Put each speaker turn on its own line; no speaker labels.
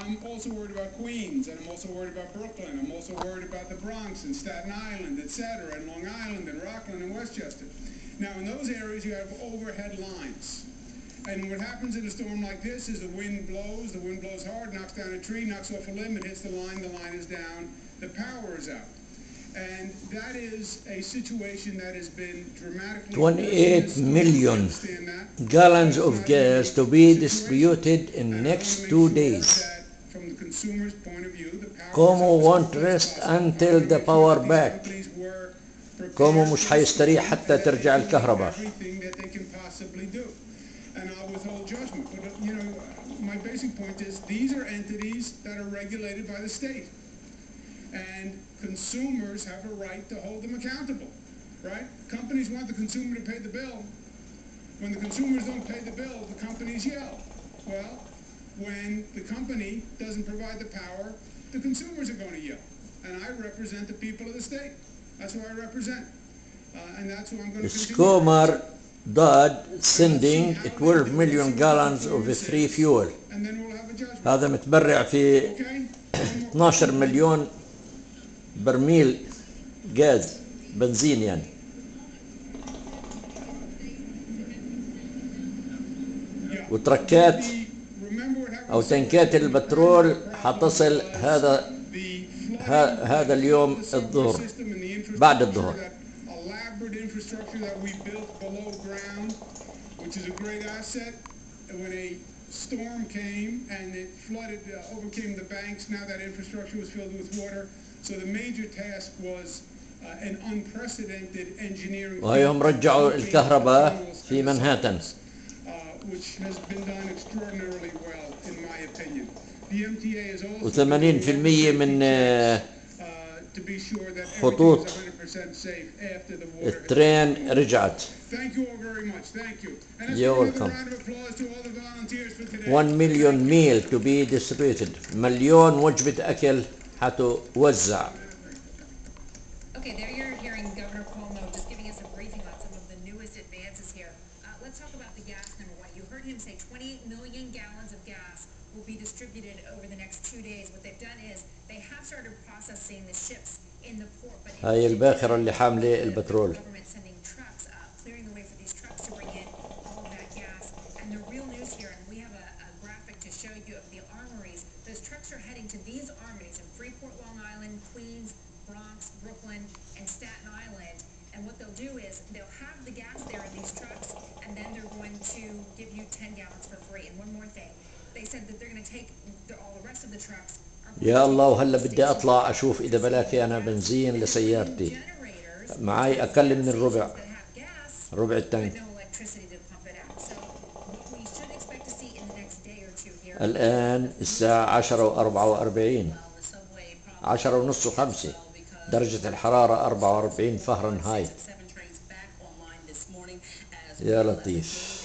I'm also worried about Queens, and I'm also worried about Brooklyn. I'm also worried about the Bronx and Staten Island, etc., and Long Island and Rockland and Westchester. Now, in those areas, you have overhead lines. And what happens in a storm like this is the wind blows hard, knocks down a tree, knocks off a limb, it hits the line is down, the power is out. And that is a situation that has been dramatically...
28 million gallons of gas to be distributed in next 2 days.
From the consumer's point of view, the power...
Como won't rest until the power back. كومو مش حيستريح حتى ترجع الكهرباء.
And I'll withhold judgment. But, you know, my basic point is these are entities that are regulated by the state. And consumers have a right to hold them accountable, right? Companies want the consumer to pay the bill. When the consumers don't pay the bill, the companies yell. Well, when the company doesn't provide the power, the consumers are going to yell. And I represent the people of the state. That's who I represent. And that's who I'm going to continue.
ضاد sending 12 million gallons of free fuel. هذا متبرع في 12 مليون برميل غاز بنزين يعني. وتركات او تنكات البترول حتصل هذا اليوم الظهر بعد الظهر.
Infrastructure that we built below ground, which is a great asset. When a storm came and it flooded, overcame the banks, now that infrastructure was filled with water. So the major task was an unprecedented engineering.
وهيهم رجعوا الكهرباء في منهاتن.
Which has been done extraordinarily well, in my opinion. The MTA is also.
و80% من خطوط الترين رجعت. You're welcome. 1 million meal to be distributed. مليون وجبة أكل حتوزع.
Okay, there you're hearing Governor Cuomo just giving us a briefing on some of the newest advances here. Let's talk about the gas number one. You heard him say 28 million gallons of gas will be distributed over the next 2 days. What they've done is they have started processing the ships in the port.
هاي الباخرة اللي حاملة البترول.
Sending trucks up, clearing the way for these trucks to bring in all of that gas. And the real news here, and we have a graphic to show you of the armories. Those trucks are heading to these armories in Freeport, Long Island, Queens, Bronx, Brooklyn, and Staten Island. And what they'll do is they'll have the gas there in these trucks, and then they're going to give you 10 gallons for free. And one more thing, they said that they're going to take all the rest of the trucks.
يا الله وهلا بدي اطلع اشوف اذا بلاقي انا بنزين لسيارتي. معي اقل من ربع التانك. الان الساعة 10:44 10:30 و5 درجة الحرارة 44 فهرنهايت. يا لطيف.